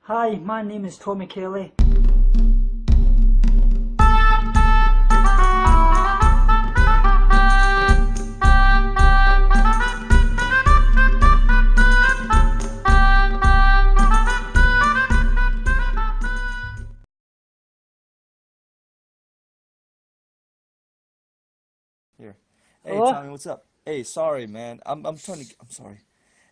Hi, my name is Tommy Kelly. Here. Hey Hello? Tommy, what's up? Hey, sorry man. I'm sorry.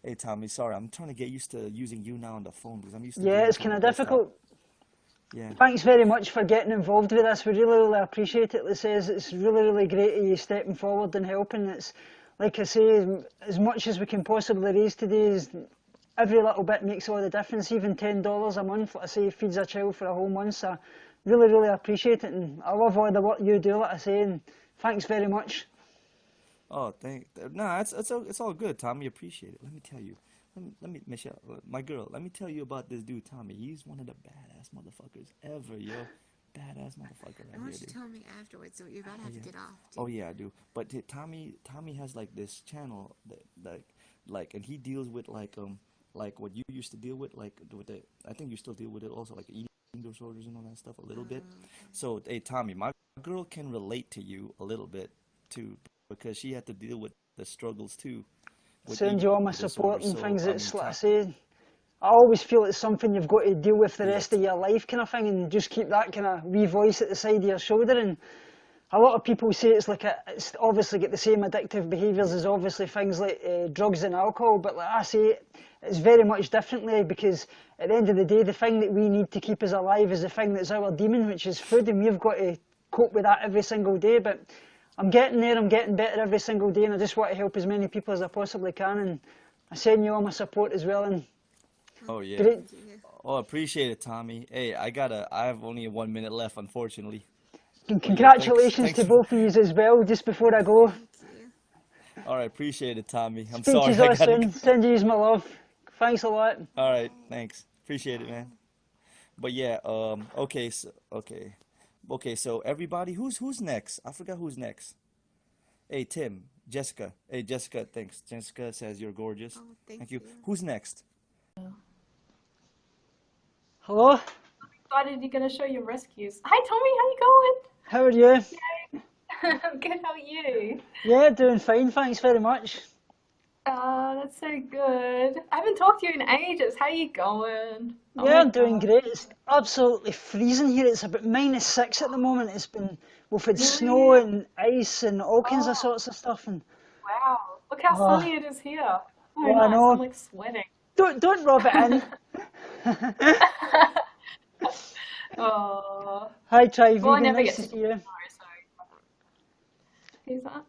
Hey Tommy, sorry. I'm trying to get used to using you now on the phone because I'm used to Yeah, doing it's this on kind my of desktop. difficult. Yeah. Thanks very much for getting involved with this. We really appreciate it. It says it's really great of you stepping forward and helping. It's like I say, as much as we can possibly raise today is every little bit makes all the difference. Even $10 a month, like I say, feeds a child for a whole month. So really appreciate it, and I love all the work you do, like I say. And thanks very much. Oh, nah, it's all good, Tommy. Appreciate it. Let me tell you. Let me Michelle, my girl. Let me tell you about this dude, Tommy. He's one of the badass motherfuckers ever, yo. Badass motherfucker I right want here, you to dude. tell me afterwards, so you're about to Oh have to yeah. get off. Oh yeah, I do. But Tommy has like this channel that and he deals with like what you used to deal with, like with the I think you still deal with it also, like eating disorders and all that stuff a little bit. Okay. So hey Tommy, my girl can relate to you a little bit too because she had to deal with the struggles too with Send eating you all my support disorders. and So things. I It's mean, like I say, I always feel it's something you've got to deal with the yeah, rest of your life, kind of thing, and just keep that kind of wee voice at the side of your shoulder. And a lot of people say it's obviously got the same addictive behaviours as obviously things like drugs and alcohol, but like I say, it's very much differently, because at the end of the day, the thing that we need to keep us alive is the thing that's our demon, which is food, and we've got to cope with that every single day. But I'm getting there, I'm getting better every single day, and I just want to help as many people as I possibly can, and I send you all my support as well. And oh yeah. great. Thank you. Oh, appreciate it, Tommy. Hey, I have only 1 minute left, unfortunately. And But yeah, congratulations thanks to for. both of you as well, just before I go. Thank you. All right, appreciate it, Tommy. I'm Speak to sorry, you I all gotta soon. go. Send you my love. Thanks a lot. All right, Bye. thanks. Appreciate it, man. Bye. But yeah, okay, so everybody, who's next? I forgot who's next. Hey, Tim, Jessica. Hey, Jessica, thanks. Jessica says you're gorgeous. Oh, thank Thank you. you. Who's next? Hello, Excited you're going to show your rescues. Hi Tommy, how you how are you? going? I'm good, how are you? Yeah, doing fine, thanks very much. That's so good. I haven't talked to you in ages. How you going? Oh Yeah, my I'm doing God. great. It's absolutely freezing here. It's about -6 at the moment. We've had snow Really? and ice and all kinds of Oh, sorts of stuff. And wow. Look how oh, sunny it is here. Oh, oh, I nice. I'm know. like sweating. Don't rub it in. Oh, Hi, Try well, I Vegan. never Nice get to to see talk you. tomorrow, so who's that?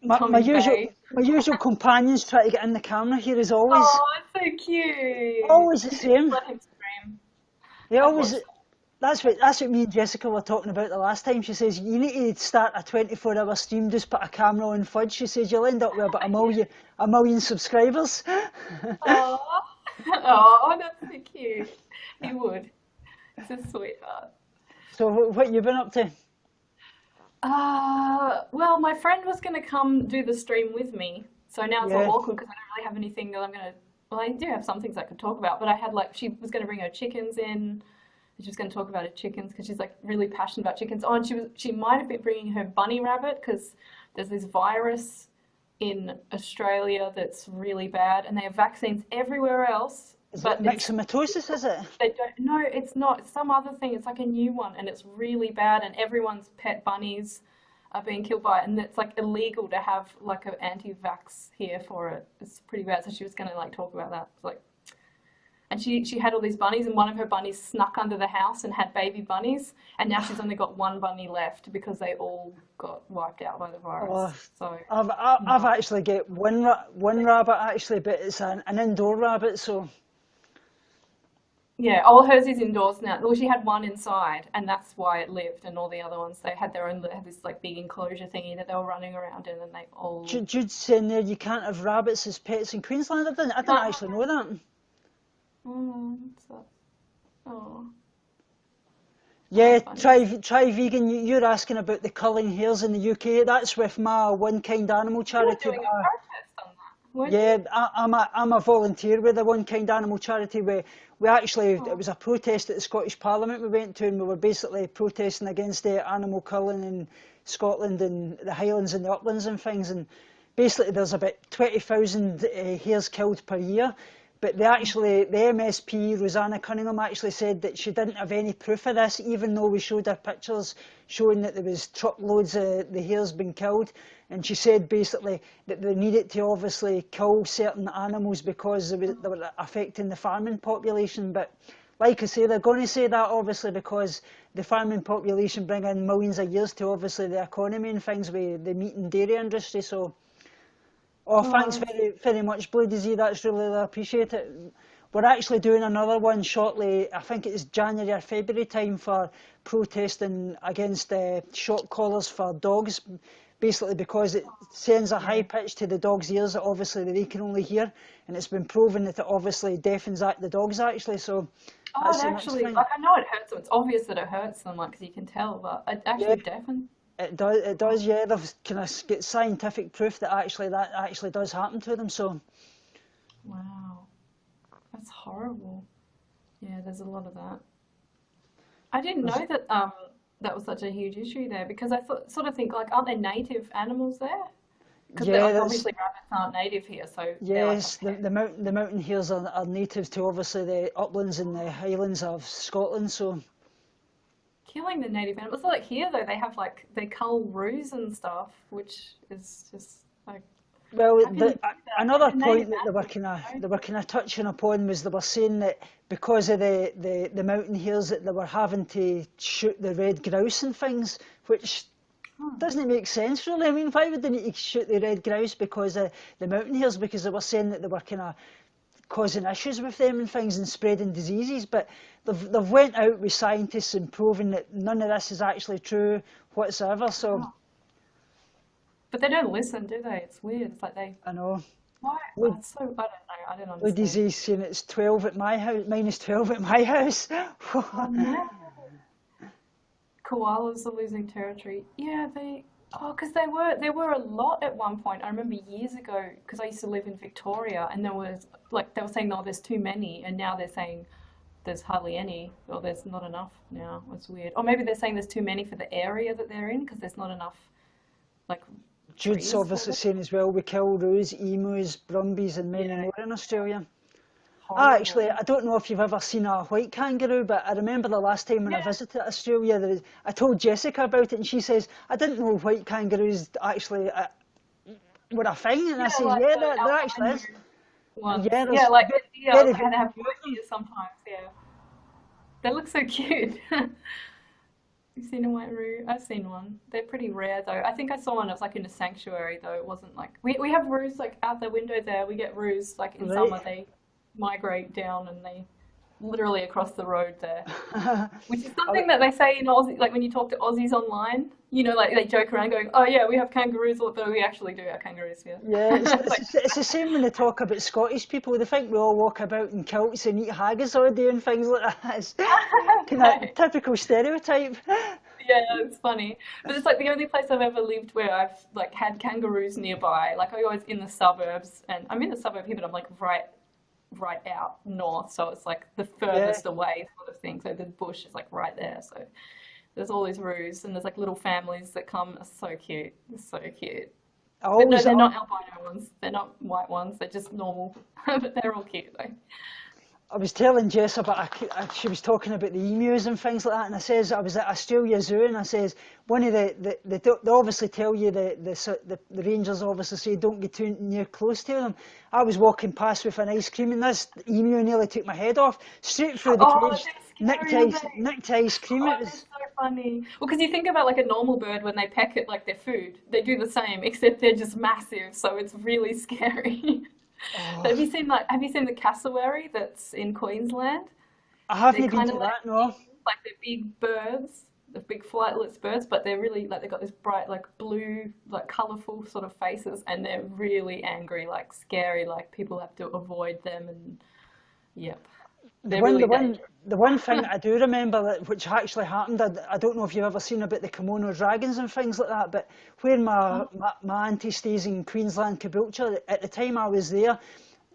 My Tommy's usual Bay. my usual companions try to get in the camera here as always. Oh, it's so cute. Always the You should just same. let him scream. They I'd always. watch that. That's what me and Jessica were talking about the last time. She says you need to start a 24-hour stream. Just put a camera on Fudge. She says you'll end up with about a million subscribers. Oh, oh, that's so cute. He would. He's a sweetheart. So what you been up to? Well, my friend was going to come do the stream with me, so now it's all Yeah. awkward because I don't really have anything that I'm going to. Well, I do have some things I could talk about, but I had like she was going to bring her chickens in. And she was going to talk about her chickens because she's like really passionate about chickens. Oh, and she might have been bringing her bunny rabbit because there's this virus in Australia that's really bad, and they have vaccines everywhere else, Is it but it's myxomatosis? Is it? they don't. No, it's not. It's some other thing. It's like a new one, and it's really bad. And everyone's pet bunnies are being killed by it, and it's like illegal to have like an anti-vax here for it. It's pretty bad. So she was gonna like talk about that. It's like, and she had all these bunnies, and one of her bunnies snuck under the house and had baby bunnies, and now she's only got one bunny left because they all got wiped out by the Oh, virus. So I've no. actually got one rabbit actually, but it's an indoor rabbit. So Yeah, oh, hers is indoors now. Well, she had one inside, and that's why it lived. And all the other ones, they had their own, they had this like big enclosure thingy that they were running around in, and they all Jude's saying there you can't have rabbits as pets in Queensland. I didn't can't have actually know that. so, oh, oh, Yeah, bunnies. try vegan. You're asking about the culling hares in the UK. That's with my Onekind animal You're charity. doing a protest on that. weren't you? Yeah, I'm a volunteer with the Onekind animal charity. We actually, it Oh, was a protest at the Scottish Parliament we went to, and we were basically protesting against the animal killing in Scotland and the Highlands and the uplands and things. And basically, there's about 20,000 hares killed per year. But the MSP, Rosanna Cunningham, actually said that she didn't have any proof of this, even though we showed her pictures showing that there was truckloads of the hares being killed. And she said basically that they needed to obviously kill certain animals because they were affecting the farming population. But like I say, they're going to say that obviously because the farming population bring in millions of years to obviously the economy and things with the meat and dairy industry. So. Oh, thanks oh, very, very much, Blue DZ. That's really I appreciate it. We're actually doing another one shortly. I think it's January or February time for protesting against shock collars for dogs, basically because it sends a high yeah. pitch to the dog's ears that obviously they can only hear, and it's been proven that it obviously deafens the dogs actually. So Oh, that's it the next actually, thing. like, I know it hurts them. It's obvious that it hurts them, like, 'cause you can tell, but it Yeah, actually deafens. it does. It does. Yeah, they've kind of get scientific proof that actually does happen to them. So. Wow, that's horrible. Yeah, there's a lot of that. I didn't know that that was such a huge issue there because I thought, sort of think like, aren't there native animals there? Because Yeah, like that's obviously rabbits aren't native here, so they're like a yes. pet. The mountain hares are native to obviously the uplands and the highlands of Scotland. So Killing the native animals. Like here though, they have like they cull roos and stuff, which is just like, well, how can you do that? Like another a native point that animal, you know? they were kind of touching upon was they were saying that because of the mountain hares that they were having to shoot the red grouse and things, which Hmm. doesn't make sense really. I mean, why would they need to shoot the red grouse because of the mountain hares? Because they were saying that they were kind of causing issues with them and things and spreading diseases, but they've went out with scientists and proven that none of this is actually true whatsoever. So Oh. But they don't listen, do they? It's weird. It's like they I know. why? Oh, Blue, it's so I don't know. I don't Blue understand. disease saying it's 12 at my house, minus 12 at my house. Oh no. Koalas are losing territory. Yeah, because there were a lot at one point. I remember years ago because I used to live in Victoria, and there was like they were saying, "Oh, there's too many," and now they're saying there's hardly any, or there's not enough now. It's weird. Or maybe they're saying there's too many for the area that they're in because there's not enough like Jude's trees for obviously them. saying as well, we kill roos, emus, brumbies and many Yeah, more in Australia. Actually, horrible. I don't know if you've ever seen a white kangaroo, but I remember the last time when I Yeah, visited Australia, I told Jessica about it, and she says, I didn't know white kangaroos actually were a thing. And I yeah, says, like yeah, the there actually albino is. And ones. yeah, Yeah, there's like the deer, very, and very they have few white of them. deer sometimes. Yeah, they look so cute. You've seen a white roo? I've seen one. They're pretty rare though. I think I saw one. It was like in a sanctuary though. It wasn't like we have roos like out the window there. We get roos like in Right. summer. They migrate down and they literally across the road there. Which is I, something that they say in Aussie, like when you talk to Aussies online. You know, like they joke around going, "Oh yeah, we have kangaroos," but we actually do have kangaroos here. yeah, It's like, it's the same when they talk about Scottish people. They think we all walk about in kilts and eat haggis all day and things like that. It's kind no. of typical stereotype. Yeah, it's funny. But it's like the only place I've ever lived where I've like had kangaroos nearby. Like I always in the suburbs and I'm in the suburb here, but I'm like right out north. So it's like the Yeah. furthest away sort of thing. So the bush is like right there. So there's all these roos and there's like little families that come. It's so cute. It's so cute. I But no, always, they're not albino ones. They're not white ones. They're just normal. But they're all cute though. I was telling Jess about, she was talking about the emus and things like that, and I says, I was at Australia Zoo, and I says, one of they obviously tell you, the rangers obviously say don't get too near close to them. I was walking past with an ice cream, and this emu nearly took my head off, straight through the Oh, cage, they're scary, aren't they? nicked ice cream, Oh, it they're was, so funny. Well, because you think about like a normal bird when they peck at like their food, they do the same, except they're just massive, so it's really scary. oh, But have you seen the cassowary that's in Queensland? I They're haven't been kind of to like that, no. they're big birds, the big flightless birds, but they're really like they've got this bright like blue, like colourful sort of faces, and they're really angry, like scary, like people have to avoid them, and yep. They're really dangerous. The one thing I do remember that which actually happened, I don't know if you've ever seen about the kimono dragons and things like that, but where my auntie stays in Queensland, Caboolture, at the time I was there,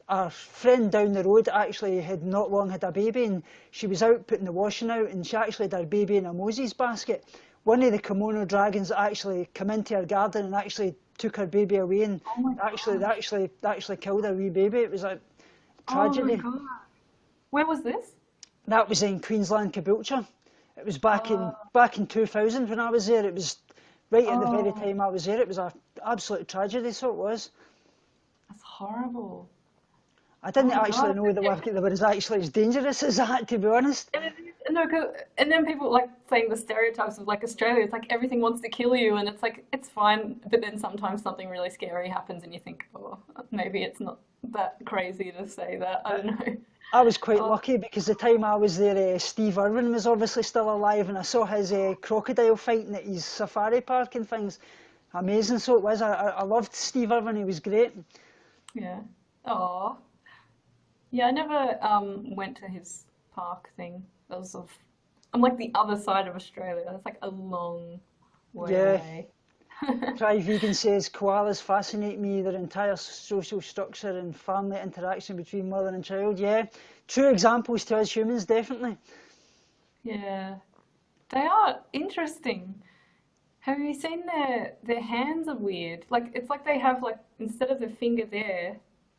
our friend down the road actually had not long had a baby, and she was out putting the washing out, and she actually had her baby in a Moses basket. One of the kimono dragons actually came into her garden and actually took her baby away, and they actually killed her wee baby. It was a tragedy. Oh my God. Where was this? That was in Queensland, Caboolture. It was back in 2000 when I was there. It was right at the very time I was there. It was an absolute tragedy, so it was. That's horrible. I didn't actually know they were actually as dangerous as that, to be honest. And then people like saying the stereotypes of like Australia, it's like everything wants to kill you, and it's like it's fine, but then sometimes something really scary happens, and you think, oh, maybe it's not that crazy to say that. I don't know. I was quite lucky because the time I was there, Steve Irwin was obviously still alive, and I saw his crocodile fighting at his safari park and things. Amazing, so it was. I loved Steve Irwin, he was great. Yeah. Oh. Yeah, I never went to his park thing. That was I'm like the other side of Australia. That's like a long way away. Try Vegan says koalas fascinate me, their entire social structure and family interaction between mother and child. Yeah, true examples to us humans, definitely. Yeah, they are interesting. Have you seen their hands are weird? Like it's like they have like instead of the finger there,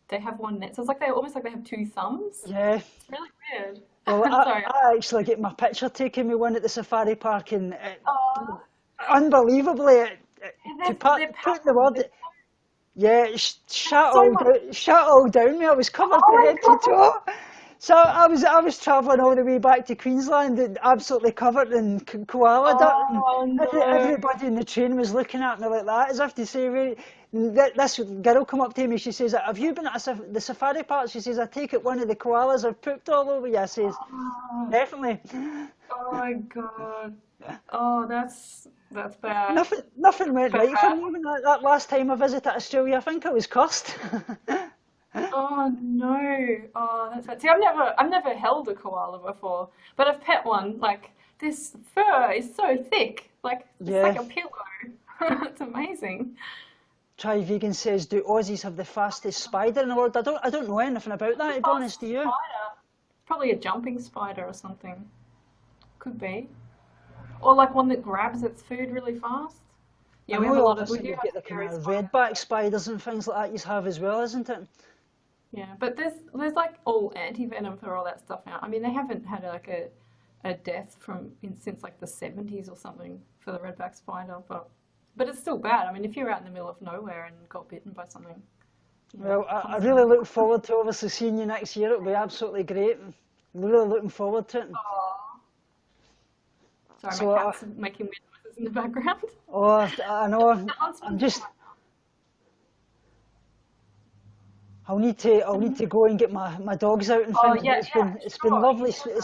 they have one net. So it's like they almost like they have two thumbs. Yeah. It's really weird. Well, Sorry. I actually get my picture taken with one at the safari park, and unbelievably, to put the word, shut all down me. I was covered from head to toe. So I was travelling all the way back to Queensland, and absolutely covered in koala dirt. And everybody in the train was looking at me like that, as if to say, this girl come up to me, she says, have you been at the safari park? She says, I take it one of the koalas have pooped all over you. I says, definitely. Oh my God. Oh, that's bad. Nothing went right for me when that last time I visited Australia. I think I was cursed. Oh no. Oh, that's bad. See, I've never held a koala before, but I've pet one. Like this fur is so thick. Like it's like a pillow. It's amazing. Try Vegan says, do Aussies have the fastest spider in the world? I don't know anything about that, to be honest, do you? Spider. Probably a jumping spider or something. Could be. Or like one that grabs its food really fast. Yeah, we have a lot of. We do get the kind of redback spiders and things like that you have as well, isn't it? Yeah, but there's like all anti-venom for all that stuff now. I mean, they haven't had like a death since like the 70s or something for the redback spider, but it's still bad. I mean, if you're out in the middle of nowhere and got bitten by something. Well, I really look forward to obviously seeing you next year. It'll be absolutely great. I'm really looking forward to it. Sorry, so, my cat's making weird noises in the background. Oh, I know. I'll need to go and get my dogs out and things. It's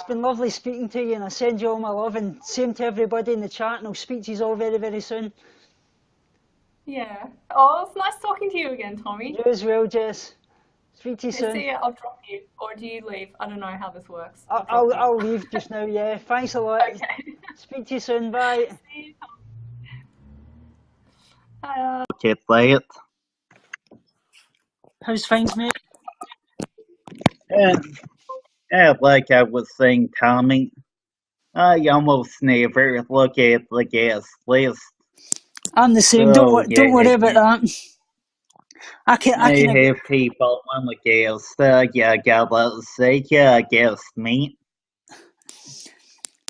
been lovely speaking to you, and I send you all my love, and same to everybody in the chat, and I'll speak to you all very, very soon. Yeah. Oh, it's nice talking to you again, Tommy. You as well, Jess. Speak to you soon. See you. I'll drop you, or do you leave? I don't know how this works. I'll leave just now. Yeah. Thanks a lot. Okay. Speak to you soon. Bye. See you, Tommy. Okay, play it. How's things, mate? Yeah, like I was saying, Tommy, I almost never look at the guest list. I'm the same. So, don't worry about that. I have people on the guest. Gotta say, guest me.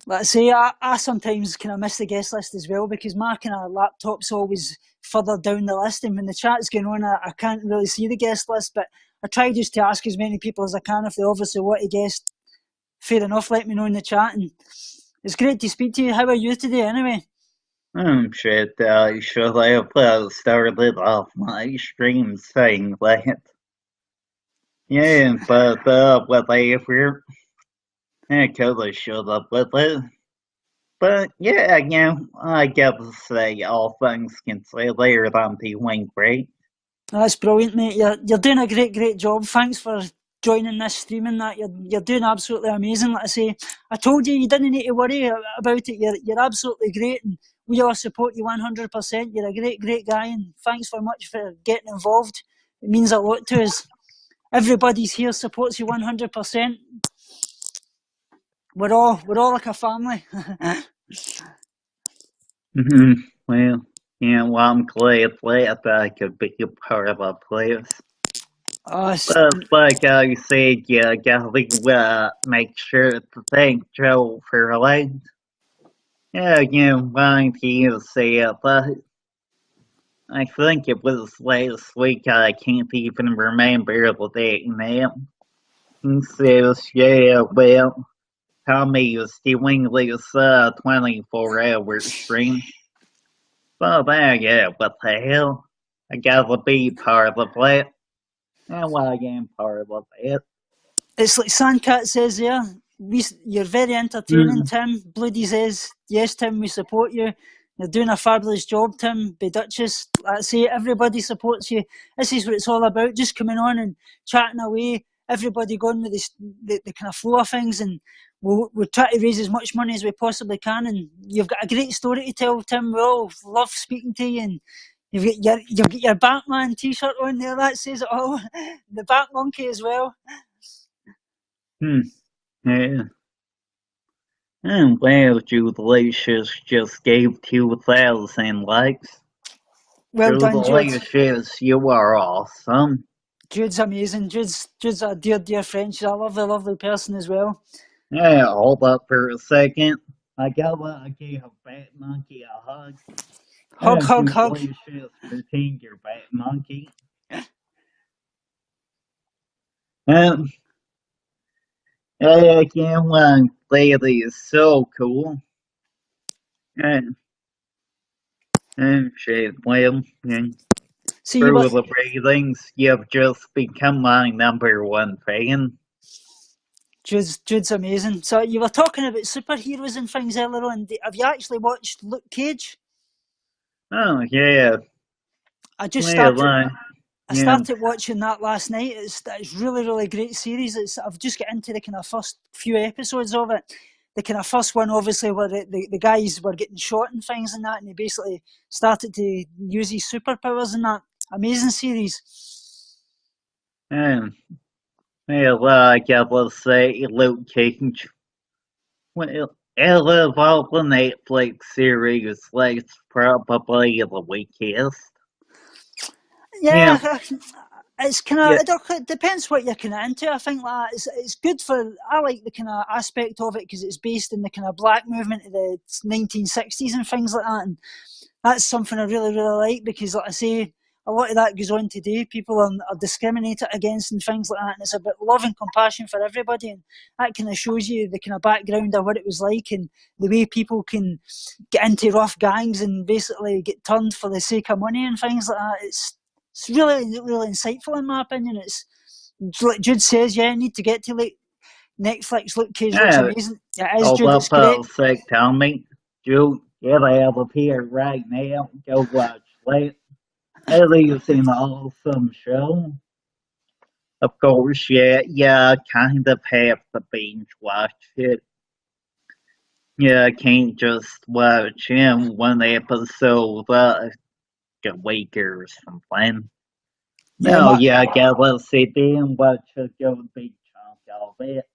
Let's say I sometimes kind of miss the guest list as well because my kind of laptop's always further down the list, and when the chat's going on, I can't really see the guest list. But I try just to ask as many people as I can if they obviously want to guest. Fair enough, let me know in the chat. And it's great to speak to you. How are you today, anyway? Should I have started off my stream saying that? Yeah, but whatever. I could have showed up with it. But yeah, I gotta say, all things considered, I'm doing great. That's brilliant, mate. You're doing a great job. Thanks for joining this stream and that. You're doing absolutely amazing. Like I say, I told you didn't need to worry about it. You're absolutely great, and we all support you 100%. You're a great guy, and thanks very much for getting involved. It means a lot to us. Everybody's here supports you 100%. We're all like a family. Well, well, I'm glad that I could be a part of a place. But like I said, you gotta make sure to thank Joe for like, wanting to say it, but I think it was last week. I can't even remember the date now. He says, well, Tommy is doing this 24-hour stream. Well, what the hell? I gotta be part of it. And well, I am part of it. It's like Sandcat says there, you're very entertaining, Tim. Bloody says, yes, Tim, we support you. You're doing a fabulous job, Tim. Be Duchess, let's say everybody supports you. This is what it's all about, just coming on and chatting away. Everybody going with the kind of flow of things, and we'll try to raise as much money as we possibly can. And you've got a great story to tell, Tim. We all love speaking to you, and you've got your Batman t-shirt on there, that says it all. The Bat Monkey as well. Yeah. And well, Judalicious just gave 2,000 likes. Well done, Jude. Judalicious, you are awesome. Jude's amazing. Jude's a dear friend. She's a lovely person as well. Yeah, hold up for a second. I gotta give a Bat Monkey a hug. Hug. Judalicious, pretend you're Bat Monkey. One lady is so cool. And shit, well, See, through the ratings, you've just become my #1 fan. Jude's amazing. So you were talking about superheroes and things earlier on. Have you actually watched Luke Cage? Oh, yeah. I started watching that last night. It's really great series. I've just got into the kind of first few episodes of it. The kind of first one, obviously, where the guys were getting shot and things and that, and he basically started to use his superpowers and that. Amazing series. Well, I gotta say, Luke Cage. Well, out of all the Netflix series, that's probably the weakest. Yeah. It's kind of, it depends what you're kind of into. I think that it's good for, I like the kind of aspect of it because it's based in the kind of black movement of the 1960s and things like that. And that's something I really like because, like I say, a lot of that goes on today. People are discriminated against and things like that. And it's about love and compassion for everybody. And that kind of shows you the kind of background of what it was like and the way people can get into rough gangs and basically get turned for the sake of money and things like that. It's really insightful in my opinion. It's like Jude says, you need to get to like Netflix. Luke Cage looks amazing. It is, Jude. It's great. Tell me, Jude, get out of here right now. Go watch that. It is an awesome show. Of course, I kind of have to binge watch it. Yeah, I can't just watch one episode a week or something. I gotta sit there and watch a good big chunk of it.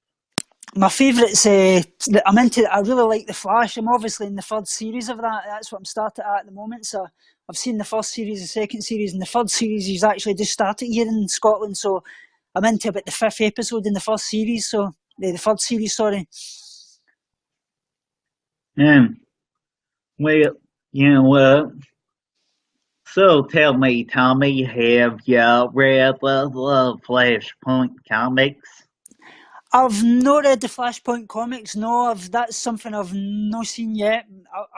My favourites, I'm into. I really like The Flash. I'm obviously in the third series of that. That's what I'm started at the moment. So I've seen the first series, the second series, and the third series is actually just started here in Scotland. So I'm into about the 5th episode in the first series. So the third series, sorry. Well, you know what? So tell me, Tommy, have you read the Flashpoint comics? I've not read the Flashpoint comics. No, that's something I've not seen yet.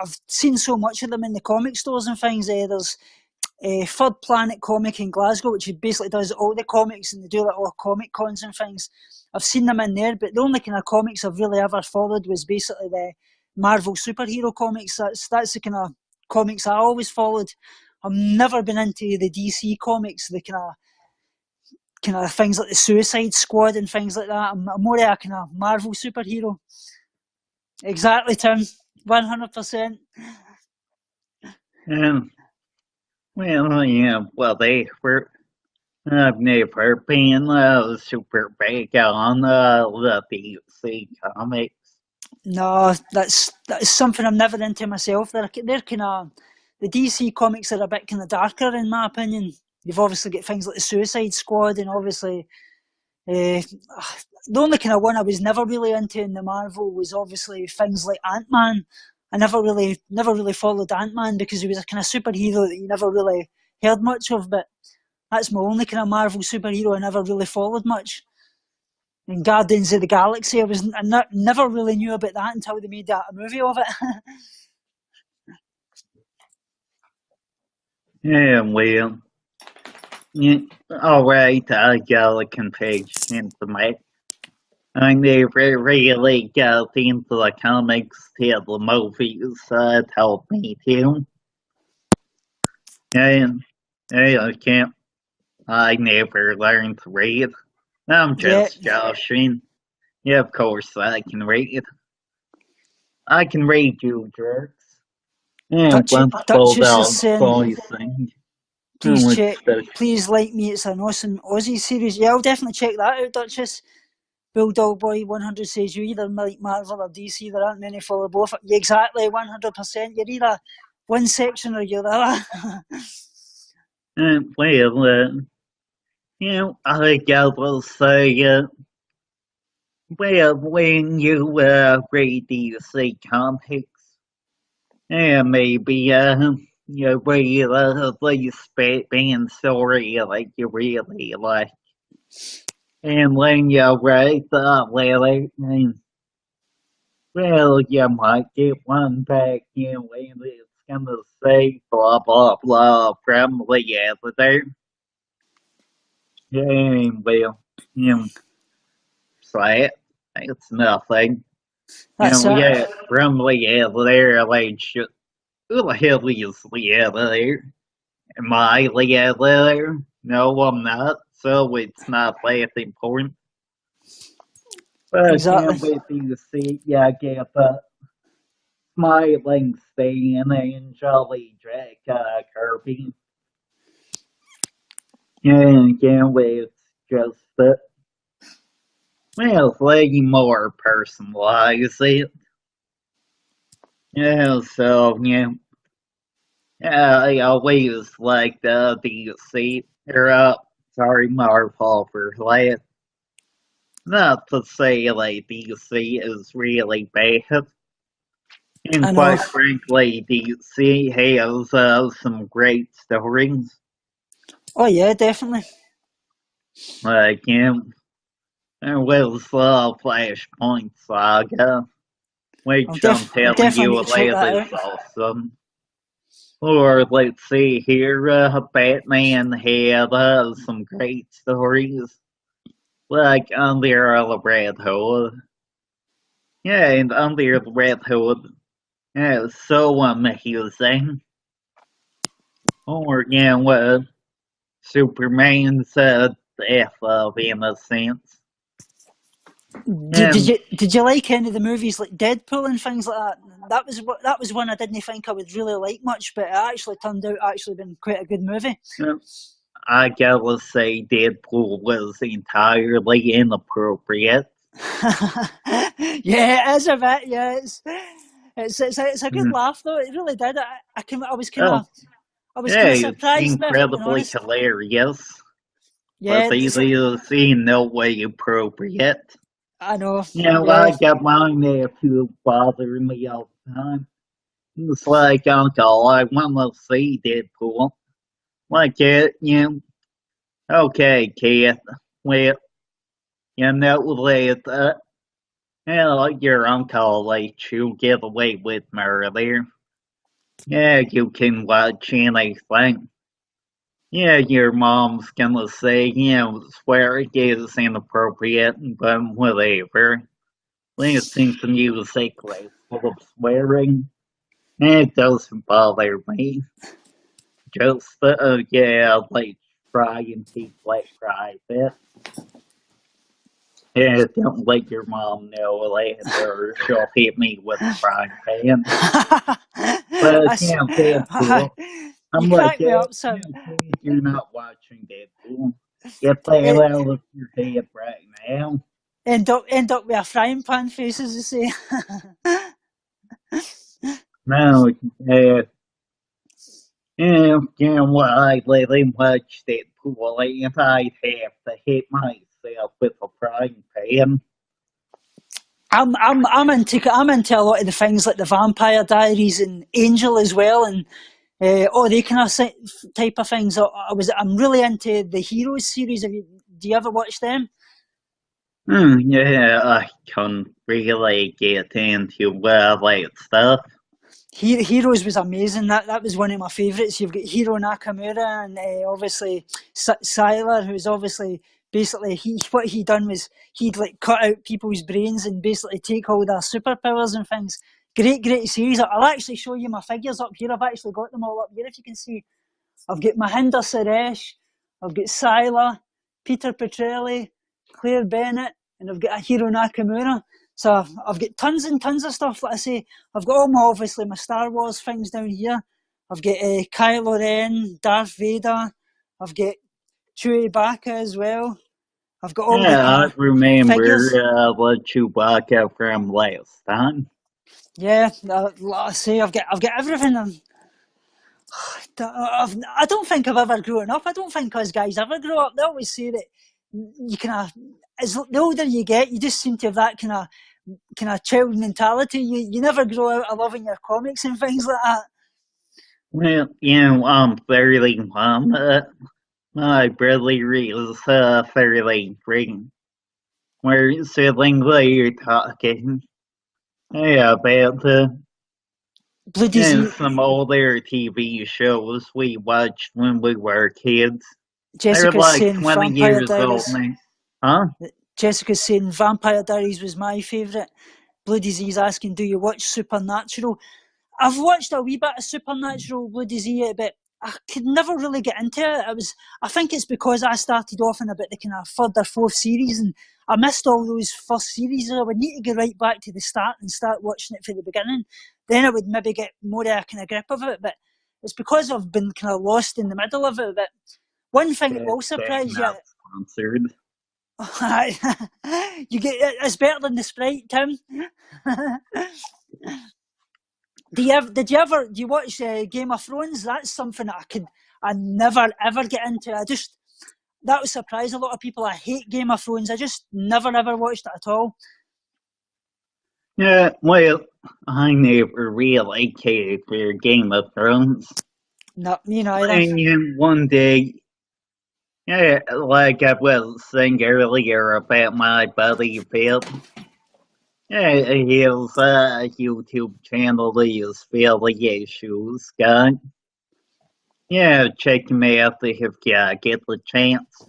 I've seen so much of them in the comic stores and things. There's Third Planet comic in Glasgow, which basically does all the comics and they do like all comic cons and things. I've seen them in there, but the only kind of comics I've really ever followed was basically the Marvel superhero comics. That's the kind of comics I always followed. I've never been into the DC comics, the kind of kind of things like the Suicide Squad and things like that. I'm more of a kind of Marvel superhero. Exactly, Tim. 100%. Well, yeah, well, they were. I've never been super big on the DC comics. No, that's something I'm never into myself. They're kind of the DC comics are a bit kind of darker in my opinion. You've obviously got things like the Suicide Squad, and obviously the only kind of one I was never really into in the Marvel was obviously things like Ant-Man. I never really followed Ant-Man because he was a kind of superhero that you never really heard much of. But that's my only kind of Marvel superhero I never really followed much. And Guardians of the Galaxy, I never really knew about that until they made a movie of it. Yeah, well, yeah, alright, I got a confession to make. I never really got into the comics till the movies told me to. And I can't. I never learned to read. I'm Yeah, just joshing. Yeah, of course I can read. I can read you jerks. And once Duchess is Bulldog saying, voicing. please check, What's this? please like me. It's an awesome Aussie series. Yeah, I'll definitely check that out, Duchess. Bulldog Boy 100 says you either like Marvel or DC. There aren't many for both. Yeah, exactly, 100%. You're either one section or you're the other. Well, I gotta say, well, when you read DC comics, maybe you read the Batman story like you really like, and when you read the letter, well, you might get one back, and it's gonna say blah blah blah from the editor. Yeah, well, say it's nothing. That's it. Yeah, from the editor, like, who the hell is the editor? Am I the editor? No, I'm not, so it's not that important. But Exactly. with you see, yeah, get the smiling Stan and Jolly Jack Kirby. It's just well, way more personalized it. I always like the DC, or sorry, Marvel for that. Not to say like DC is really bad, and I know. quite frankly, DC has some great stories. Oh yeah, definitely. Like, there was Flashpoint Saga, which I'm I'll telling definitely you, need to check that that is out. awesome. Or let's see here, Batman had some great stories, like Under the Red Hood. Yeah, and Under the Red Hood, yeah, it was so amazing. Or what Superman's death of innocence. And Did you like any of the movies like Deadpool and things like that? That was one I didn't think I would really like much, but it actually turned out actually been quite a good movie. I gotta say, Deadpool was entirely inappropriate. Yeah, it is a bit. Yeah, it's a good Mm. laugh though. It really did. Oh, I was yeah, kind of it's surprised if I'm being incredibly honest. hilarious, but Yeah, these is in no way appropriate. I know. I Yeah, got my nephew bothering me all the time. It's like, Uncle, I want to see Deadpool. Like it, okay, kid. Well, let your uncle let you get away with murder. Yeah, you can watch anything. Yeah, your mom's gonna say, swear it is inappropriate, but whatever. Listening to music like full of swearing, it doesn't bother me. Just, yeah, like frying people like private. Yeah, don't let your mom know later or she'll hit me with a frying pan. But That's, yeah, Deadpool. you I'm like, crack me yeah, up, son. please, you're not watching Deadpool. Get the hell Eh, out of your head right now. end up with a frying pan face, as they say. No, well, I lately watched Deadpool and I'd have to hit myself with a frying pan. I'm into a lot of the things like the Vampire Diaries and Angel as well, and all they kind of type of things. I'm really into the Heroes series. Do you ever watch them? Yeah, I can't really get into that stuff. Heroes was amazing. That was one of my favourites. You've got Hiro Nakamura and obviously Sylar, who's obviously basically what he done was he'd like cut out people's brains and basically take all their superpowers and things. Great series. I'll actually show you my figures up here. I've actually got them all up here if you can see. I've got Mahinder Suresh, I've got Sylar, Peter Petrelli, Claire Bennett, and I've got a Hiro Nakamura. So I've got tons and tons of stuff. Like I say, I've got obviously my Star Wars things down here. I've got Kylo Ren, Darth Vader. I've got Chewbacca as well. I've got all the Yeah, kind I of remember figures. what Chewbacca from last time. Yeah, like I say, I've got everything. I don't think I've ever grown up. I don't think us guys ever grow up. They always say that you kind of, as the older you get, you just seem to have that kind of child mentality. You never grow out of loving your comics and things like that. Well, I'm fairly my brother is fairly green. We're sitting there talking about Bloody Z, some older TV shows we watched when we were kids. They're Jessica's like saying 20 Vampire years old Diaries. now. Huh? Jessica's saying Vampire Diaries was my favourite. Bloody Z's asking, do you watch Supernatural? I've watched a wee bit of Supernatural Bloody Z, but I could never really get into it. I think it's because I started off in about the kind of third or fourth series, and I missed all those first series. I would need to go right back to the start and start watching it from the beginning. Then I would maybe get more of a kind of grip of it. But it's because I've been kind of lost in the middle of it. But one thing that will That's surprise you. not sponsored. You get it's better than the Sprite, Tim. Do you watch Game of Thrones? That's something that I never ever get into. That would surprise a lot of people. I hate Game of Thrones. I just never ever watched it at all. Yeah, well, I never really cared for Game of Thrones. No, me neither. And one day, yeah, like I was saying earlier about my buddy Phil, yeah, his YouTube channel is Philly Issues guy. Yeah, check him out if you get the chance.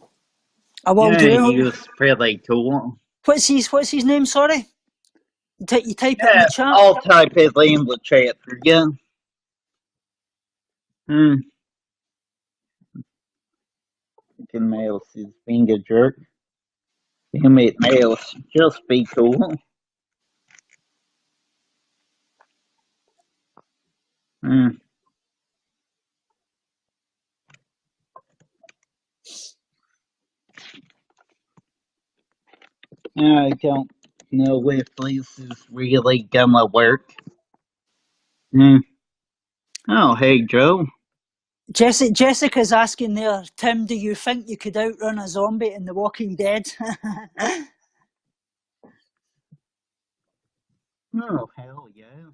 I will Yeah, do. he's pretty cool. What's his name? Sorry, you type it in the Yeah, chat. I'll type it in the chat for you. Hmm, fucking mouse is being a jerk. Damn it, mouse, just be cool. Hmm. I don't know if this is really gonna work. Hmm. Oh, hey, Joe. Jessica's asking there, Tim, do you think you could outrun a zombie in The Walking Dead? Oh, hell yeah.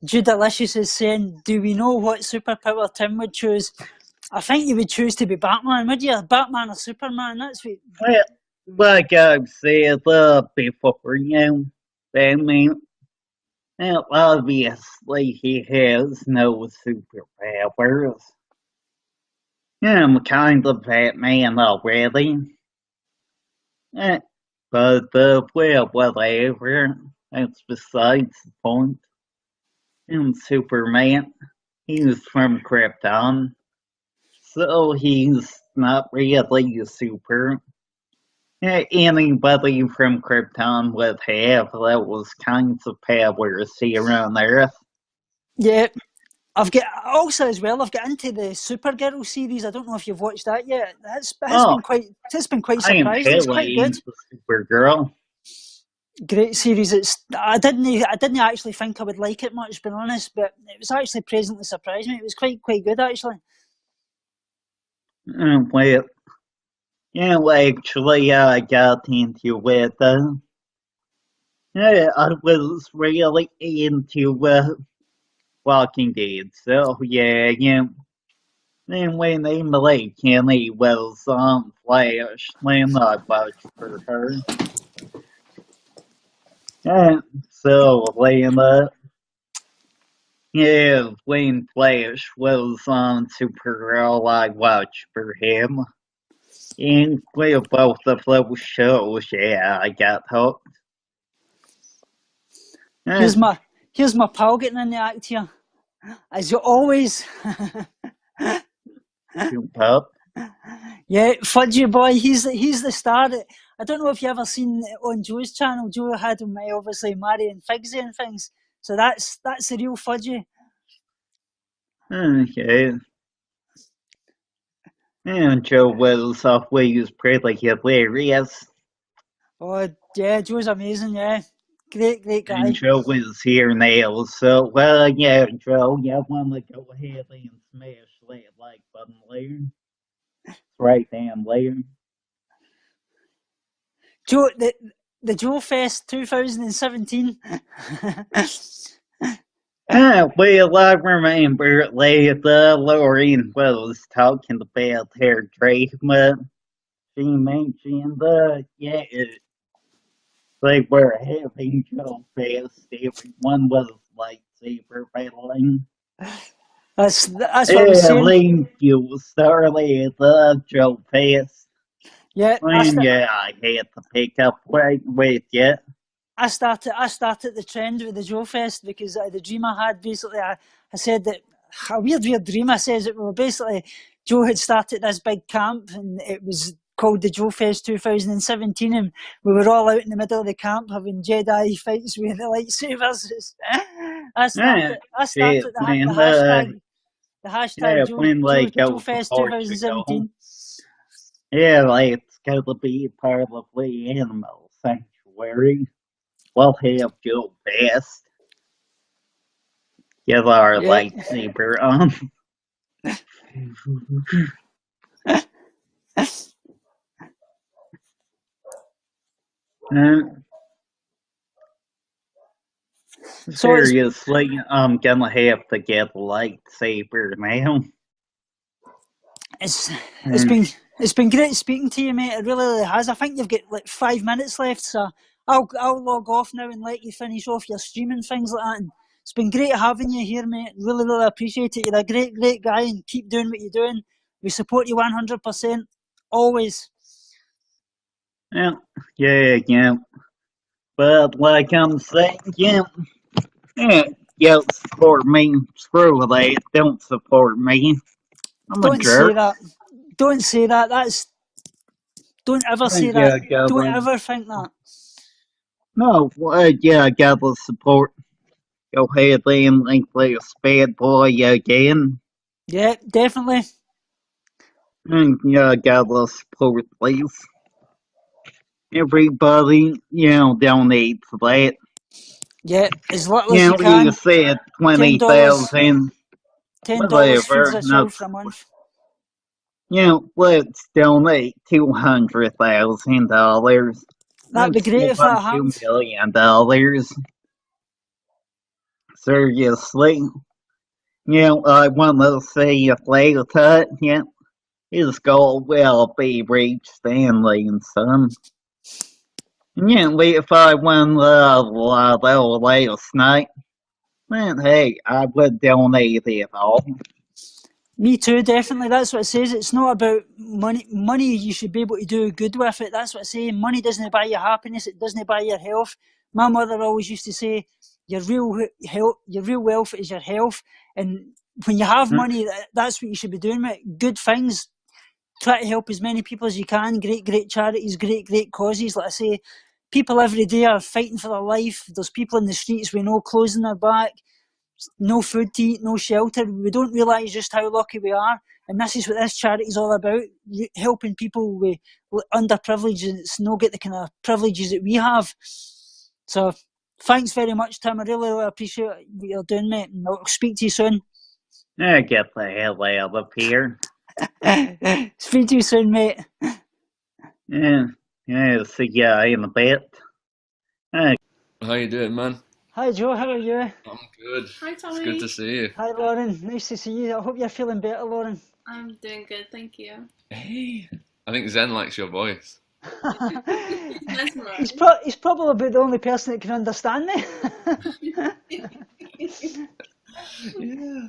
Judalicious is saying, do we know what superpower Tim would choose? I think you would choose to be Batman, would you? Batman or Superman? That's what. Well, like I've said before, Batman, well, obviously he has no superpowers. Yeah, I'm kind of Batman already. Eh, but, well, whatever. That's besides the point. And Superman, he's from Krypton. so he's not really super. Anybody from Krypton would have those kinds of powers here on Earth. Yeah. I've got also as well. I've got into the Supergirl series. I don't know if you've watched that yet. It's Oh, been quite I am surprising. It's quite heavily good. into Supergirl. Great series. I didn't actually think I would like it much, being honest, but it was actually pleasantly surprised me. It was quite good actually. Well, actually, I got into it. I was really into Walking Dead, so Then when Emily Kenny was on Flash, then I watched for her. And so when Flash was on Supergirl, I watched for him. And with both of those shows, I got hooked. Here's And my pal getting in the act here, as you always. jump up. Yeah, Fudgy boy, he's the star. I don't know if you ever seen on Joe's channel. Joe had him obviously marrying Figsy and things. So that's the real Fudgy. Okay. And Joe was always pretty hilarious. Oh yeah, Joe's amazing. Yeah, great And guy. Joe is here now, so, Joe, you want to go ahead and smash that like button later? It's right down later. Joe, the Joe Fest 2017. Well, I remember later Lauren was talking about her treatment. She mentioned, they were having Joe Fest. Everyone was lightsaber battling. That's what I was saying. Link, you started the Joe Fest. Yeah, And I had to pick up with you. I started the trend with the Joe Fest because the dream I had basically, I said that a weird dream. I says that we were basically, Joe had started this big camp and it was called the Joe Fest 2017, and we were all out in the middle of the camp having Jedi fights with the lightsabers. I started Shit, the man, hashtag when they Joe go to Fest Portugal, 2017. it's got to be part of the animal sanctuary. We'll have Joe Fest. Get our Yeah. lightsaber on. So Seriously, I'm gonna have to get a lightsaber now. it's Mm. it's been great speaking to you, mate. It really has. I think you've got like 5 minutes left, so I'll log off now and let you finish off your stream and things like that. And it's been great having you here, mate. Really appreciate it. You're a great guy, and keep doing what you're doing. We support you 100%, always. Yeah. But like I'm saying, support me. Screw that. Don't support me. I'm a Don't say jerk. that. Don't say that. Don't ever say that. Don't ever think that. No, I gotta support. Go ahead and link this bad boy again. Yeah, definitely. And gotta support, please. Everybody, donate to that. Yeah, as little as you You can. said $10. 20,000, $10 feeds whatever. a Not, child for a month. let's donate $200,000. That'd be That's great more if than that happened. $2 million. Seriously. I want to say if later, his goal will be reached, Stanley and Son. If I won the lotto last night, then hey, I would donate it all. Me too, definitely. That's what it says. It's not about money. Money, you should be able to do good with it. That's what I say. Money doesn't buy you happiness. It doesn't buy your health. My mother always used to say, your real wealth is your health. And when you have money, that's what you should be doing, mate. Good things. Try to help as many people as you can. Great charities, great causes. Like I say, people every day are fighting for their life. There's people in the streets with no clothes on their back, no food to eat, no shelter. We don't realise just how lucky we are. And this is what this charity is all about, helping people with underprivileged and not get the kind of privileges that we have. So thanks very much, Tim. I really appreciate what you're doing, mate. And I'll speak to you soon. Get the hell out of here. Speak to you soon, mate. Yeah, see ya in a bit. How you doing, man? Hi, Joe. How are you? I'm good. Hi, It's Tommy. good to see you. Hi, Lauren. Nice to see you. I hope you're feeling better, Lauren. I'm doing good, thank you. Hey, I think Zen likes your voice. He's probably the only person that can understand me. Yeah.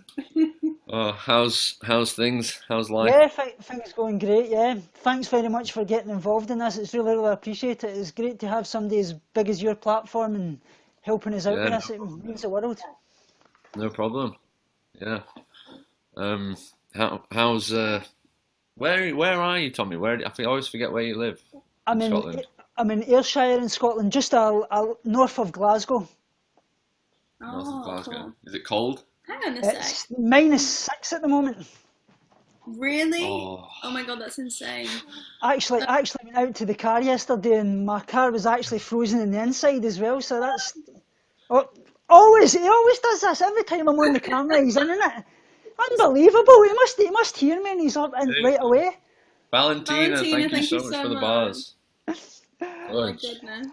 Oh, how's things? How's life? Yeah, things going great, yeah. Thanks very much for getting involved in this. It's really appreciated. It's great to have somebody as big as your platform and helping us out with this. It means the world. No problem. Yeah. How's where are you, Tommy? I always forget where you live. I'm in Scotland. I'm in Ayrshire in Scotland, just north of Glasgow. North of Glasgow. Cool. Is it cold? Hang on a It's sec. -6 at the moment. Really? Oh. Oh my god, that's insane. Actually went out to the car yesterday and my car was actually frozen in the inside as well. So that's he always does this every time I'm on the camera. He's in it. Unbelievable. He must hear me and he's up and right away. Valentina, thank you so much for the bars. Oh my goodness.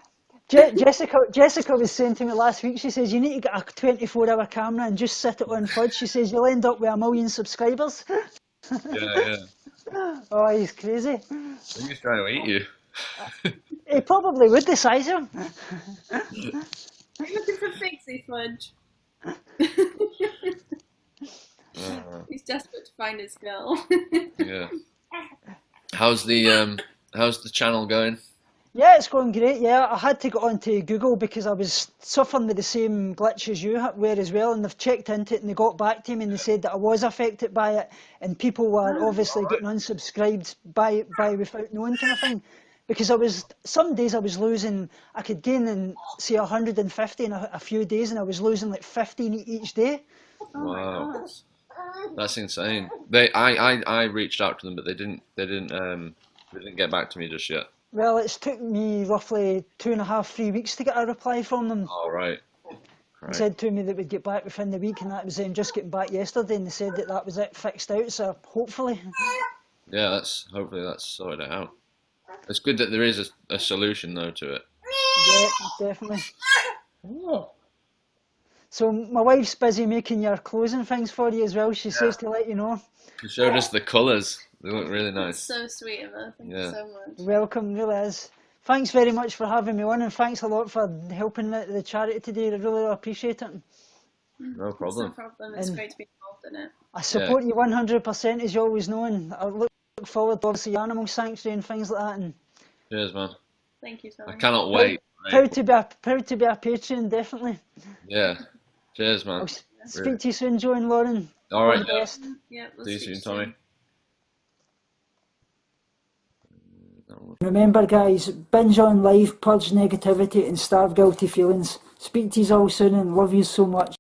Jessica was saying to me last week, she says, you need to get a 24-hour camera and just sit it on FUD. She says, you'll end up with 1 million subscribers. Yeah. Oh, he's crazy. I think he's trying to eat you. He probably would, the size of him. I'm looking for Fixie Fudge. He's desperate to find his girl. Yeah. How's the channel going? Yeah, it's going great, yeah. I had to get onto Google because I was suffering with the same glitch as you were as well, and they've checked into it and they got back to me and they said that I was affected by it and people were obviously getting unsubscribed by without knowing kind of thing. Because some days I was losing, I could gain and say 150 in a few days and I was losing like 15 each day. Wow. That's insane. I reached out to them, but they didn't get back to me just yet. Well, it's took me roughly 2.5, 3 weeks to get a reply from them. All right. They said to me that we'd get back within the week, and that was them just getting back yesterday, and they said that was it, fixed out. So hopefully. Yeah, hopefully that's sorted out. It's good that there is a solution though to it. Yeah, definitely. So my wife's busy making your clothes and things for you as well. She says to let you know. She showed us the colours. They look really nice. So sweet of her. Thank you so much. Welcome, really is. Thanks very much for having me on, and thanks a lot for helping the charity today. I really appreciate it. No problem. It's no problem. It's great to be involved in it. I support you 100%, as you always know, and I look forward to obviously animal sanctuary and things like that. And cheers, man. Thank you so much. I cannot wait. Proud to be a patron, definitely. Yeah. Cheers, man. I'll speak to you soon, Joe and Lauren. All right. Yeah, we'll See you soon, Tommy. Remember, guys, binge on life, purge negativity, and starve guilty feelings. Speak to you all soon and love you so much.